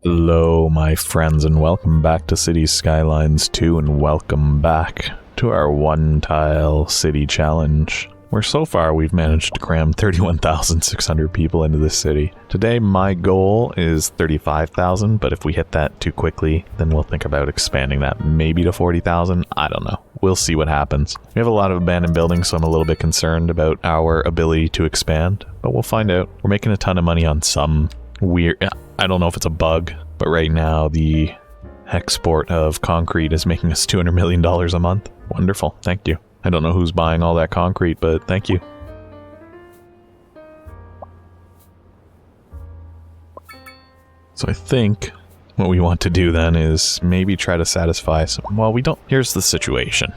Hello, my friends, and welcome back to Cities Skylines 2, and welcome back to our one-tile city challenge, where so far we've managed to cram 31,600 people into this city. Today, my goal is 35,000, but if we hit that too quickly, then we'll think about expanding that maybe to 40,000. I don't know. We'll see what happens. We have a lot of abandoned buildings, so I'm a little bit concerned about our ability to expand, but we'll find out. We're making a ton of money on some weird... I don't know if it's a bug, but right now the export of concrete is making us $200 million a month. Wonderful. Thank you. I don't know who's buying all that concrete, but thank you. So I think what we want to do then is maybe try to satisfy some... Well, we don't... Here's the situation.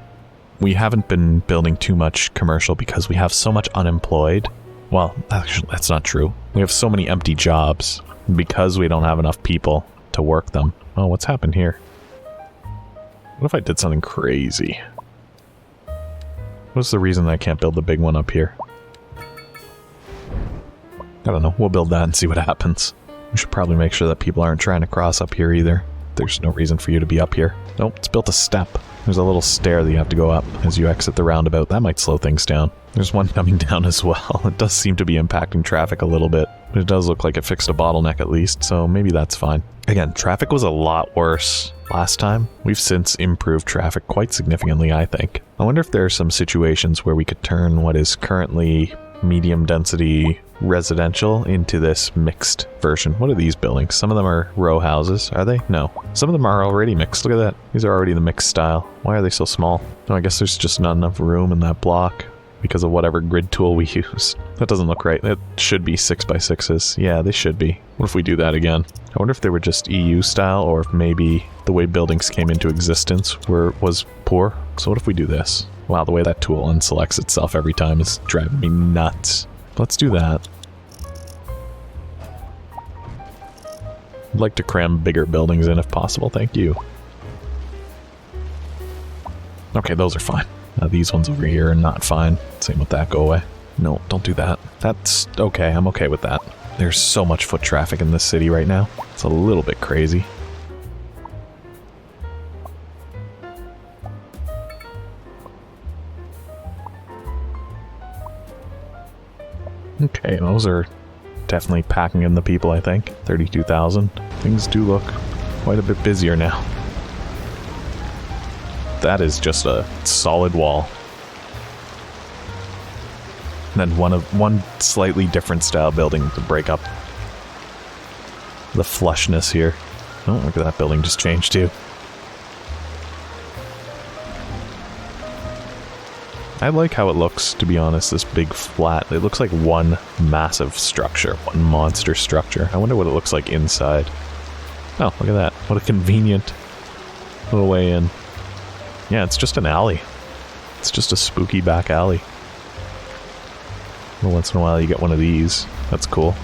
We haven't been building too much commercial because we have so much unemployed. Well, actually, that's not true. We have so many empty jobs because we don't have enough people to work them. Oh, what's happened here? What if I did something crazy? What's the reason that I can't build the big one up here? I don't know. We'll build that and see what happens. We should probably make sure that people aren't trying to cross up here either. There's no reason for you to be up here. Nope, it's built a step. There's a little stair that you have to go up as you exit the roundabout. That might slow things down. There's one coming down as well. It does seem to be impacting traffic a little bit, but it does look like it fixed a bottleneck at least, so maybe that's fine. Again, traffic was a lot worse last time. We've since improved traffic quite significantly, I think. I wonder if there are some situations where we could turn what is currently medium density residential into this mixed version. What are these buildings? Some of them are row houses, are they? No. Some of them are already mixed. Look at that. These are already the mixed style. Why are they so small? No, I guess there's just not enough room in that block because of whatever grid tool we use. That doesn't look right. It should be 6x6s. Yeah, they should be. What if we do that again? I wonder if they were just EU style or if maybe the way buildings came into existence was poor. So what if we do this? Wow, the way that tool unselects itself every time is driving me nuts. Let's do that. I'd like to cram bigger buildings in if possible, thank you. Okay, those are fine. These ones over here are not fine. Same with that, go away. No, don't do that. That's okay, I'm okay with that. There's so much foot traffic in this city right now. It's a little bit crazy. Okay, those are definitely packing in the people, I think. 32,000. Things do look quite a bit busier now. That is just a solid wall. And then one slightly different style building to break up the flushness here. Oh, look at that building just changed too. I like how it looks, to be honest, this big flat. It looks like one massive structure, one monster structure. I wonder what it looks like inside. Oh, look at that. What a convenient little way in. Yeah, it's just an alley. It's just a spooky back alley. Well, once in a while you get one of these. That's cool.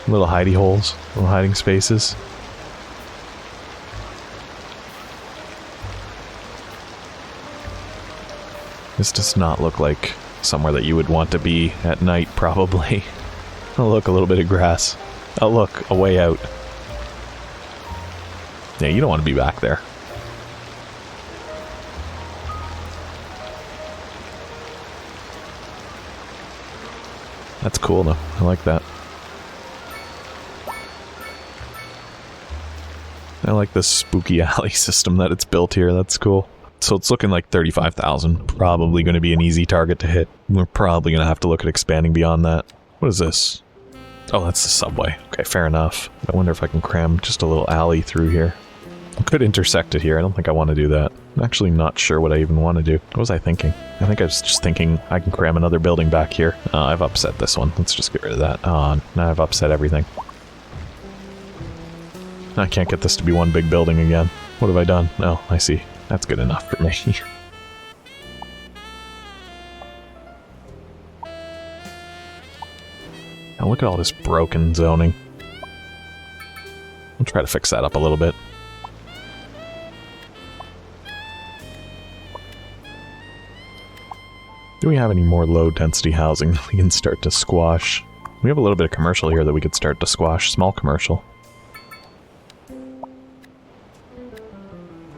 Little hidey holes, little hiding spaces. This does not look like somewhere that you would want to be at night, probably. Oh, look, a little bit of grass. Oh, look, a way out. Yeah, you don't want to be back there. That's cool, though. I like that. I like this spooky alley system that it's built here. That's cool. So it's looking like 35,000. Probably going to be an easy target to hit. We're probably going to have to look at expanding beyond that. What is this? Oh, that's the subway. Okay, fair enough. I wonder if I can cram just a little alley through here. I could intersect it here. I don't think I want to do that. I'm actually not sure what I even want to do. What was I thinking? I think I was just thinking I can cram another building back here. I've upset this one. Let's just get rid of that. Now I've upset everything. I can't get this to be one big building again. What have I done? Oh, I see. That's good enough for me. Now look at all this broken zoning. I'll try to fix that up a little bit. Do we have any more low-density housing that we can start to squash? We have a little bit of commercial here that we could start to squash. Small commercial.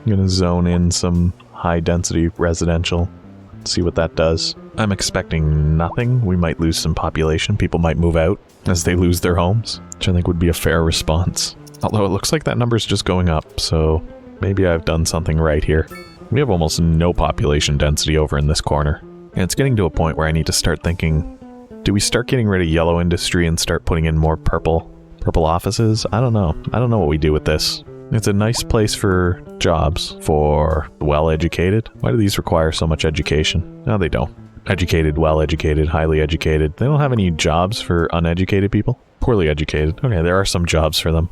I'm gonna zone in some high density residential, see what that does. I'm expecting nothing. We might lose some population. People might move out as they lose their homes, which I think would be a fair response. Although it looks like that number's just going up, so maybe I've done something right here. We have almost no population density over in this corner. And it's getting to a point where I need to start thinking, do we start getting rid of yellow industry and start putting in more purple offices? I don't know. I don't know what we do with this. It's a nice place for jobs, for well-educated. Why do these require so much education? No, they don't. Educated, well-educated, highly educated. They don't have any jobs for uneducated people? Poorly educated. Okay, there are some jobs for them.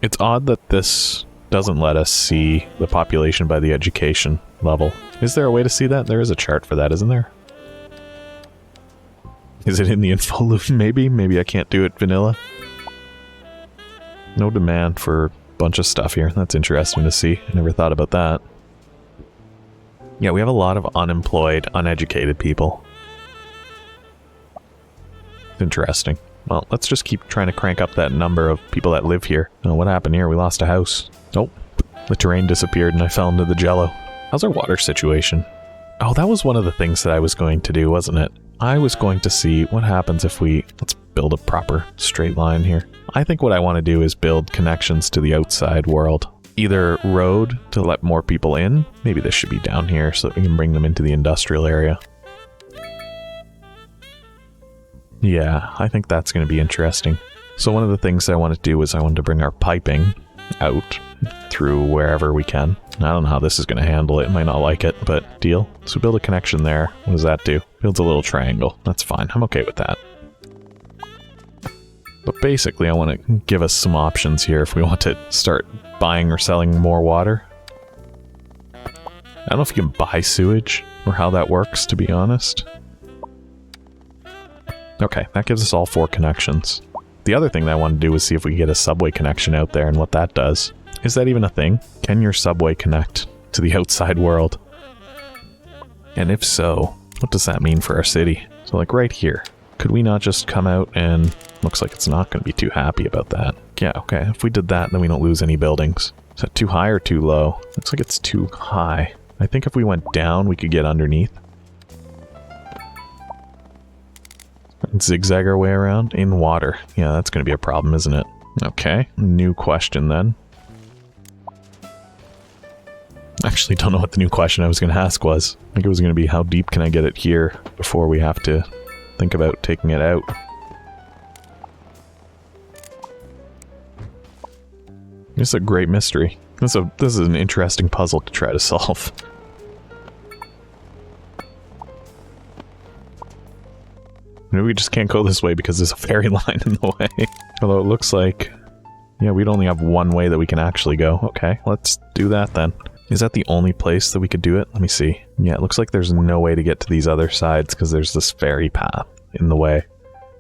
It's odd that this doesn't let us see the population by the education level. Is there a way to see that? There is a chart for that, isn't there? Is it in the info loop? Maybe? Maybe I can't do it vanilla. No demand for a bunch of stuff here. That's interesting to see. I never thought about that. Yeah, we have a lot of unemployed, uneducated people. Interesting. Well, let's just keep trying to crank up that number of people that live here. Oh, what happened here? We lost a house. Oh, the terrain disappeared and I fell into the jello. How's our water situation? Oh, that was one of the things that I was going to do, wasn't it? I was going to see what happens if we... Let's build a proper straight line here. I think what I want to do is build connections to the outside world. Either road to let more people in. Maybe this should be down here so that we can bring them into the industrial area. Yeah, I think that's going to be interesting. So one of the things I wanted to do was I wanted to bring our piping out through wherever we can. I don't know how this is going to handle it. It might not like it, but deal. So build a connection there. What does that do? Builds a little triangle. That's fine. I'm okay with that. But basically, I want to give us some options here if we want to start buying or selling more water. I don't know if you can buy sewage or how that works, to be honest. Okay, that gives us all 4 connections. The other thing that I want to do is see if we can get a subway connection out there and what that does. Is that even a thing? Can your subway connect to the outside world? And if so, what does that mean for our city? So like right here, could we not just come out and... Looks like it's not going to be too happy about that. Yeah, okay, if we did that, then we don't lose any buildings. Is that too high or too low? Looks like it's too high. I think if we went down, we could get underneath. And zigzag our way around in water. Yeah, that's going to be a problem, isn't it? Okay, new question then. Actually, don't know what the new question I was going to ask was. I think it was going to be how deep can I get it here before we have to think about taking it out. It's a great mystery. This is an interesting puzzle to try to solve. Maybe we just can't go this way because there's a ferry line in the way. Although it looks like... Yeah, we'd only have one way that we can actually go. Okay, let's do that then. Is that the only place that we could do it? Let me see. Yeah, it looks like there's no way to get to these other sides because there's this ferry path in the way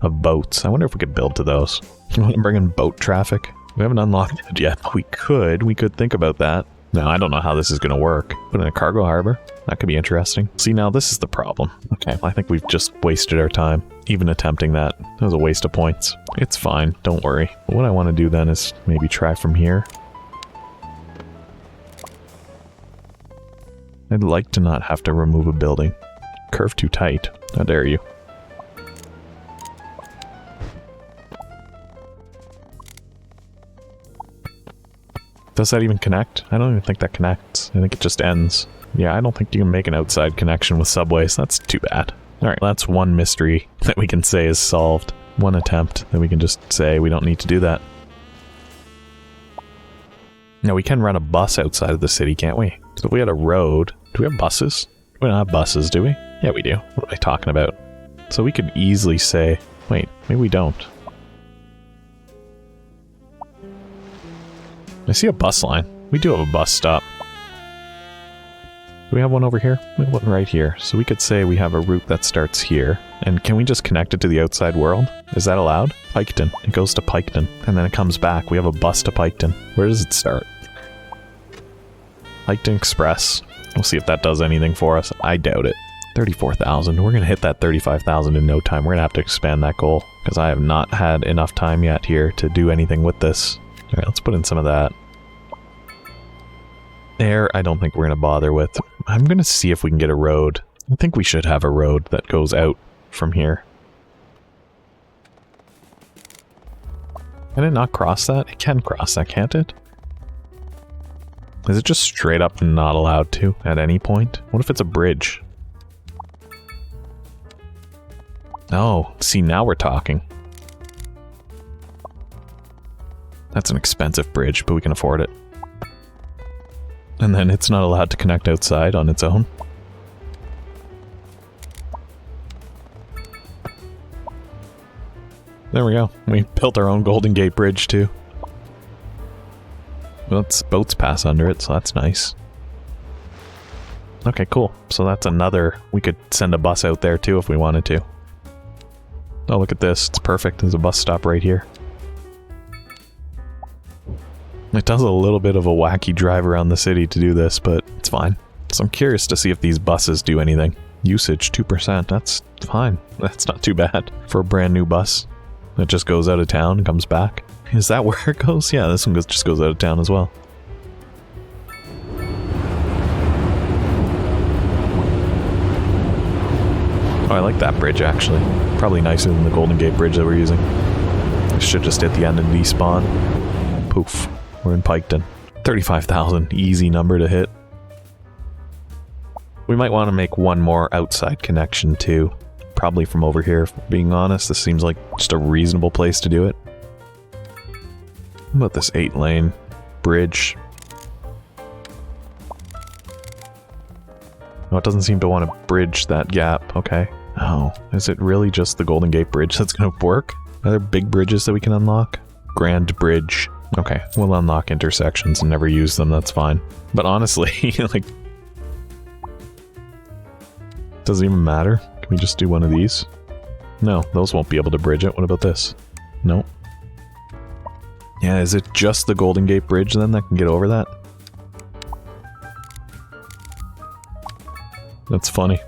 of boats. I wonder if we could build to those. You want to bring in boat traffic? We haven't unlocked it yet. We could think about that. No, I don't know how this is going to work. Put in a cargo harbor? That could be interesting. See, now this is the problem. Okay, I think we've just wasted our time. Even attempting that. That was a waste of points. It's fine, don't worry. But what I want to do then is maybe try from here. I'd like to not have to remove a building. Curve too tight. How dare you. Does that even connect? I don't even think that connects. I think it just ends. Yeah, I don't think you can make an outside connection with subways. That's too bad. Alright, that's one mystery that we can say is solved. One attempt that we can just say we don't need to do that. Now, we can run a bus outside of the city, can't we? So if we had a road... Do we have buses? We don't have buses, do we? Yeah, we do. What am I talking about? So we could easily say... Wait, maybe we don't. I see a bus line. We do have a bus stop. Do we have one over here? We have one right here. So we could say we have a route that starts here. And can we just connect it to the outside world? Is that allowed? Piketon. It goes to Piketon. And then it comes back. We have a bus to Piketon. Where does it start? Piketon Express. We'll see if that does anything for us. I doubt it. 34,000. We're going to hit that 35,000 in no time. We're going to have to expand that goal. Because I have not had enough time yet here to do anything with this. Alright, let's put in some of that. Air, I don't think we're going to bother with. I'm going to see if we can get a road. I think we should have a road that goes out from here. Can it not cross that? It can cross that, can't it? Is it just straight up not allowed to at any point? What if it's a bridge? Oh, see, now we're talking. That's an expensive bridge, but we can afford it. And then it's not allowed to connect outside on its own. There we go. We built our own Golden Gate Bridge, too. Well, boats pass under it, so that's nice. Okay, cool. So that's another... We could send a bus out there, too, if we wanted to. Oh, look at this. It's perfect. There's a bus stop right here. It does a little bit of a wacky drive around the city to do this, but it's fine. So I'm curious to see if these buses do anything. Usage, 2%. That's fine. That's not too bad for a brand new bus. It just goes out of town and comes back. Is that where it goes? Yeah, this one just goes out of town as well. Oh, I like that bridge, actually. Probably nicer than the Golden Gate Bridge that we're using. It should just hit the end and despawn. Poof. We're in Piketon. 35,000. Easy number to hit. We might want to make one more outside connection, too. Probably from over here, if we're being honest. This seems like just a reasonable place to do it. How about this 8-lane bridge? Oh, it doesn't seem to want to bridge that gap. Okay. Oh, is it really just the Golden Gate Bridge that's going to work? Are there big bridges that we can unlock? Grand Bridge. Okay, we'll unlock intersections and never use them, that's fine. But honestly, like... Does it even matter? Can we just do one of these? No, those won't be able to bridge it. What about this? Nope. Yeah, is it just the Golden Gate Bridge then that can get over that? That's funny.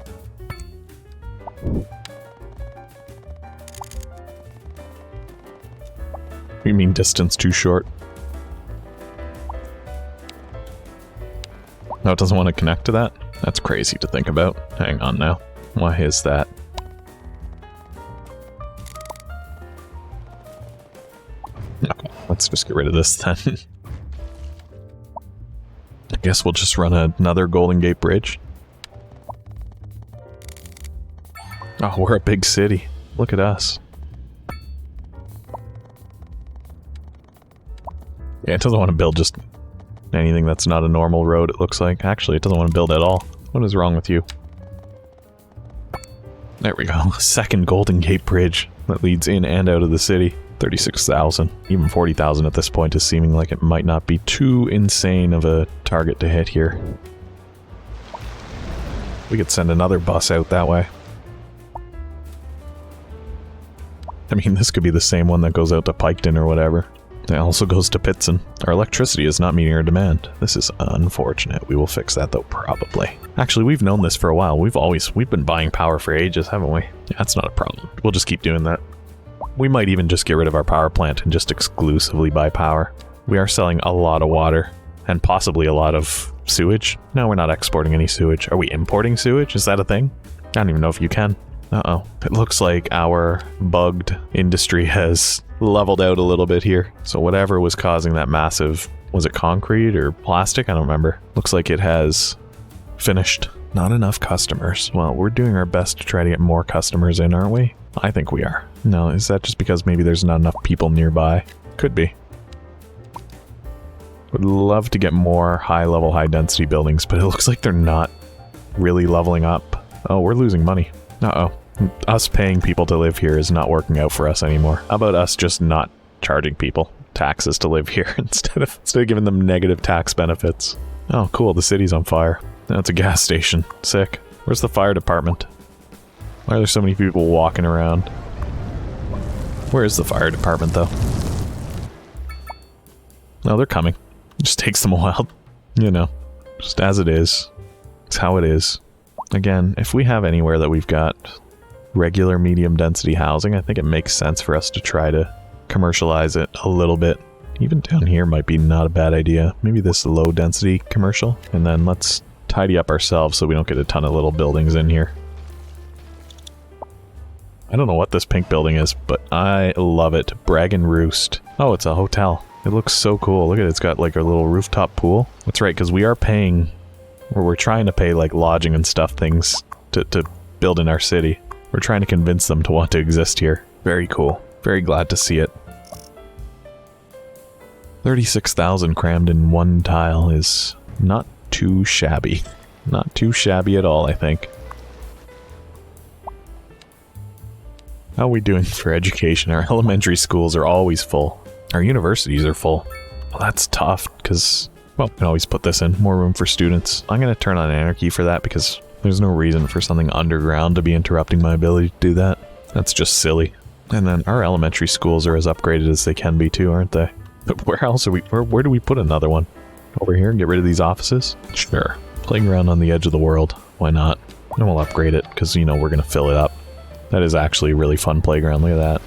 You mean distance too short? No, it doesn't want to connect to that? That's crazy to think about. Hang on now. Why is that? Okay, let's just get rid of this then. I guess we'll just run another Golden Gate Bridge. Oh, we're a big city. Look at us. Yeah, it doesn't want to build just anything that's not a normal road, it looks like. Actually, it doesn't want to build at all. What is wrong with you? There we go. Second Golden Gate Bridge that leads in and out of the city. 36,000. Even 40,000 at this point is seeming like it might not be too insane of a target to hit here. We could send another bus out that way. I mean, this could be the same one that goes out to Piketon or whatever. It also goes to Pitson. Our electricity is not meeting our demand. This is unfortunate. We will fix that though, probably. Actually, we've known this for a while. We've been buying power for ages, haven't we? Yeah, that's not a problem. We'll just keep doing that. We might even just get rid of our power plant and just exclusively buy power. We are selling a lot of water and possibly a lot of sewage. No, we're not exporting any sewage. Are we importing sewage? Is that a thing? I don't even know if you can. Uh-oh. It looks like our bugged industry has leveled out a little bit here. So whatever was causing that massive... Was it concrete or plastic? I don't remember. Looks like it has finished. Not enough customers. Well, we're doing our best to try to get more customers in, aren't we? I think we are. No, is that just because maybe there's not enough people nearby? Could be. Would love to get more high-level, high-density buildings, but it looks like they're not really leveling up. Oh, we're losing money. Uh-oh. Us paying people to live here is not working out for us anymore. How about us just not charging people taxes to live here instead of giving them negative tax benefits? Oh, cool. The city's on fire. That's a gas station. Sick. Where's the fire department? Why are there so many people walking around? Where is the fire department, though? No, they're coming. It just takes them a while. You know, just as it is. It's how it is. Again, if we have anywhere that we've got regular medium density housing, I think it makes sense for us to try to commercialize it a little bit Even down here might be not a bad idea. Maybe this low density commercial. And then let's tidy up ourselves so we don't get a ton of little buildings in here. I don't know what this pink building is, but I love it. Brag and Roost. Oh, it's a hotel. It looks so cool. Look at it. It's got like a little rooftop pool. That's right, because we are paying, or we're trying to pay like lodging and stuff things to build in our city. We're trying to convince them to want to exist here. Very cool. Very glad to see it. 36,000 crammed in one tile is not too shabby. Not too shabby at all, I think. How are we doing for education? Our elementary schools are always full. Our universities are full. Well, that's tough, because, well, we can always put this in. More room for students. I'm going to turn on anarchy for that, because there's no reason for something underground to be interrupting my ability to do that. That's just silly. And then our elementary schools are as upgraded as they can be too, aren't they? But where else are we? Where do we put another one? Over here and get rid of these offices? Sure. Playground on the edge of the world. Why not? And we'll upgrade it, because, you know, we're going to fill it up. That is actually a really fun playground. Look at that.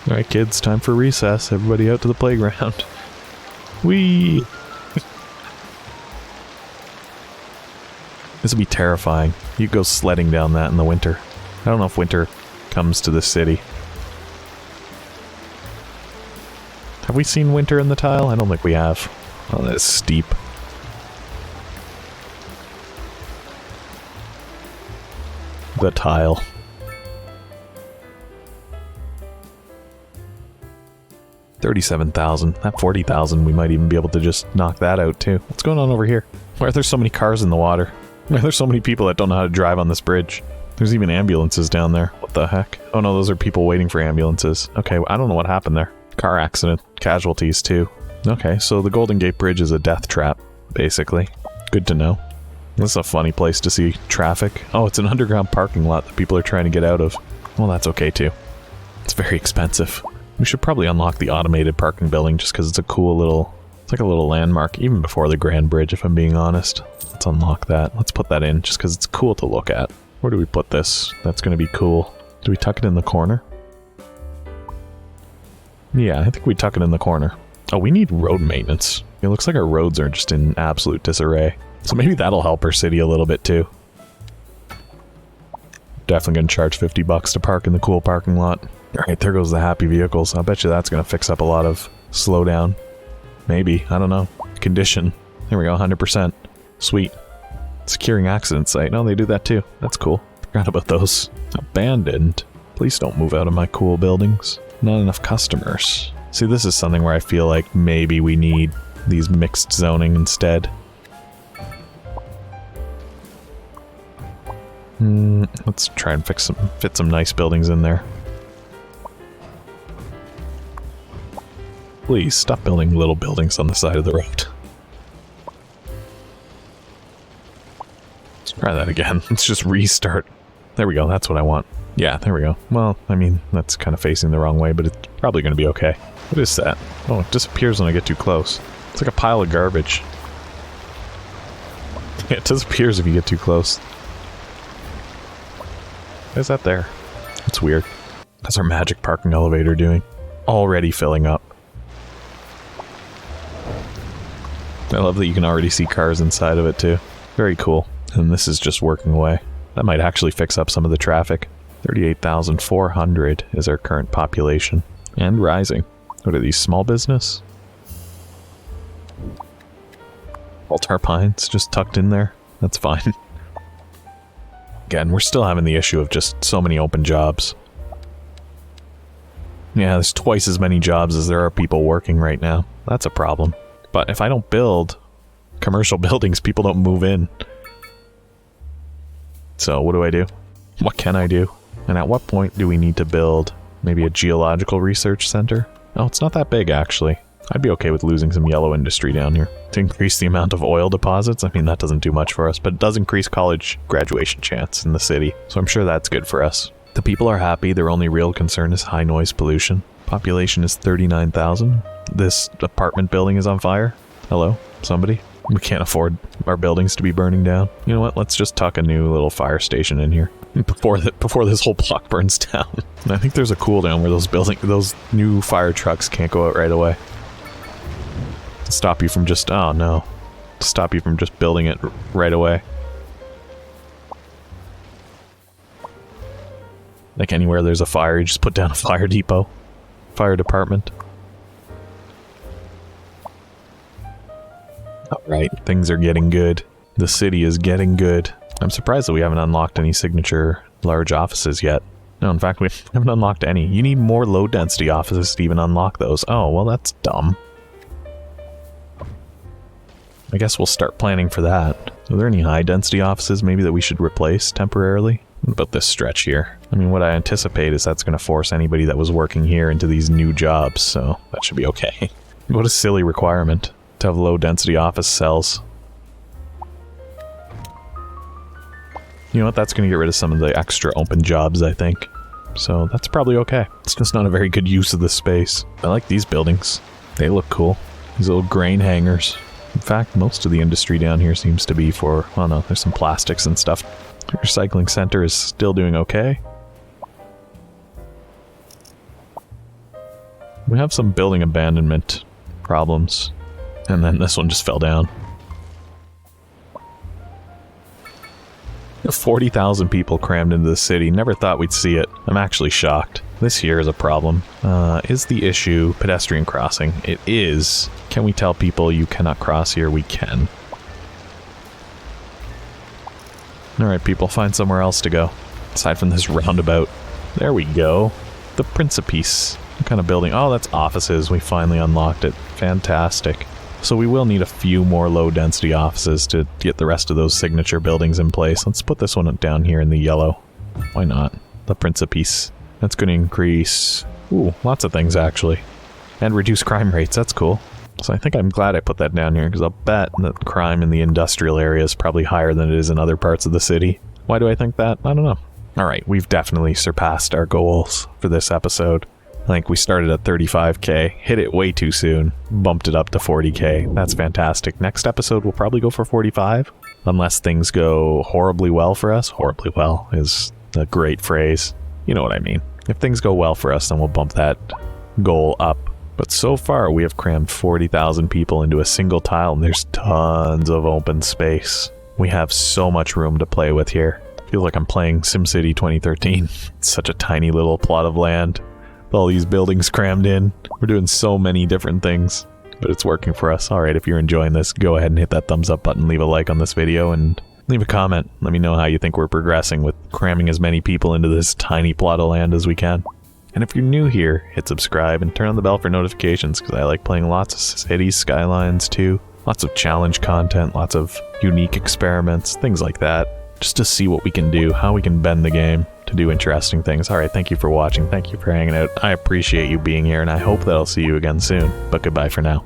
Alright kids, time for recess. Everybody out to the playground. Whee! This would be terrifying. You go sledding down that in the winter. I don't know if winter comes to this city. Have we seen winter in the tile? I don't think we have. Oh, that is steep. The tile. $37,000. That 40,000, we might even be able to just knock that out too. What's going on over here? Why are there so many cars in the water? Why are there so many people that don't know how to drive on this bridge? There's even ambulances down there. What the heck? Oh no, those are people waiting for ambulances. Okay, I don't know what happened there. Car accident. Casualties too. Okay, so the Golden Gate Bridge is a death trap, basically. Good to know. This is a funny place to see traffic. Oh, it's an underground parking lot that people are trying to get out of. Well, that's okay too. It's very expensive. We should probably unlock the automated parking building just because it's a cool little... It's like a little landmark, even before the Grand Bridge, if I'm being honest. Let's unlock that. Let's put that in just because it's cool to look at. Where do we put this? That's going to be cool. Do we tuck it in the corner? Yeah, I think we tuck it in the corner. Oh, we need road maintenance. It looks like our roads are just in absolute disarray. So maybe that'll help our city a little bit too. Definitely gonna charge 50 bucks to park in the cool parking lot. Alright, there goes the happy vehicles. I'll bet you that's gonna fix up a lot of slowdown. Maybe, I don't know. Condition. There we go, 100%. Sweet. Securing accident site. No, they do that too. That's cool. Forgot about those. Abandoned. Please don't move out of my cool buildings. Not enough customers. See, this is something where I feel like maybe we need these mixed zoning instead. Let's try and fit some nice buildings in there. Please, stop building little buildings on the side of the road. Let's try that again. Let's just restart. There we go, that's what I want. Yeah, there we go. Well, I mean, that's kind of facing the wrong way, but it's probably going to be okay. What is that? Oh, it disappears when I get too close. It's like a pile of garbage. Yeah, it disappears if you get too close. Why is that there? It's weird. How's our magic parking elevator doing? Already filling up. I love that you can already see cars inside of it too. Very cool. And this is just working away. That might actually fix up some of the traffic. 38,400 is our current population. And rising. What are these, small business? Altar Pines just tucked in there. That's fine. Again, we're still having the issue of just so many open jobs. Yeah, there's twice as many jobs as there are people working right now. That's a problem. But if I don't build commercial buildings, people don't move in. So what do I do? What can I do? And at what point do we need to build maybe a geological research center? Oh, it's not that big actually. I'd be okay with losing some yellow industry down here. To increase the amount of oil deposits, I mean, that doesn't do much for us, but it does increase college graduation chance in the city, so I'm sure that's good for us. The people are happy, their only real concern is high noise pollution. Population is 39,000. This apartment building is on fire. Hello? Somebody? We can't afford our buildings to be burning down. You know what? Let's just tuck a new little fire station in here. before this whole block burns down. And I think there's a cooldown where those new fire trucks can't go out right away. To stop you from just, oh no. To stop you from just building it right away. Like anywhere there's a fire, you just put down a fire depot. Fire department. Alright, things are getting good. The city is getting good. I'm surprised that we haven't unlocked any signature large offices yet. No, in fact, we haven't unlocked any. You need more low-density offices to even unlock those. Oh, well, that's dumb. I guess we'll start planning for that. Are there any high-density offices maybe that we should replace temporarily? What about this stretch here? I mean, what I anticipate is that's going to force anybody that was working here into these new jobs, so that should be okay. What a silly requirement to have low-density office cells. You know what, that's going to get rid of some of the extra open jobs, I think. So that's probably okay. It's just not a very good use of the space. I like these buildings. They look cool. These little grain hangers. In fact, most of the industry down here seems to be for, oh no, there's some plastics and stuff. The recycling center is still doing okay. We have some building abandonment problems. And then this one just fell down. 40,000 people crammed into the city. Never thought we'd see it. I'm actually shocked. This here is a problem. Is the issue pedestrian crossing? It is. Can we tell people you cannot cross here? We can. Alright, people, find somewhere else to go. Aside from this roundabout. There we go. The Principice. What kind of building? Oh, that's offices. We finally unlocked it. Fantastic. So we will need a few more low-density offices to get the rest of those signature buildings in place. Let's put this one down here in the yellow. Why not? The Principice. That's going to increase... Ooh, lots of things, actually. And reduce crime rates. That's cool. So I think I'm glad I put that down here, because I'll bet that crime in the industrial area is probably higher than it is in other parts of the city. Why do I think that? I don't know. Alright, we've definitely surpassed our goals for this episode. I think we started at 35k, hit it way too soon, bumped it up to 40k. That's fantastic. Next episode we'll probably go for 45, unless things go horribly well for us. Horribly well is a great phrase. You know what I mean. If things go well for us, then we'll bump that goal up. But so far we have crammed 40,000 people into a single tile, and there's tons of open space. We have so much room to play with here. I feel like I'm playing SimCity 2013. It's such a tiny little plot of land. All these buildings crammed in. We're doing so many different things, but it's working for us. Alright, if you're enjoying this, go ahead and hit that thumbs up button, leave a like on this video, and leave a comment. Let me know how you think we're progressing with cramming as many people into this tiny plot of land as we can. And if you're new here, hit subscribe and turn on the bell for notifications, because I like playing lots of Cities Skylines too. Lots of challenge content, lots of unique experiments, things like that. Just to see what we can do, how we can bend the game to do interesting things. Alright, thank you for watching, thank you for hanging out. I appreciate you being here, and I hope that I'll see you again soon. But goodbye for now.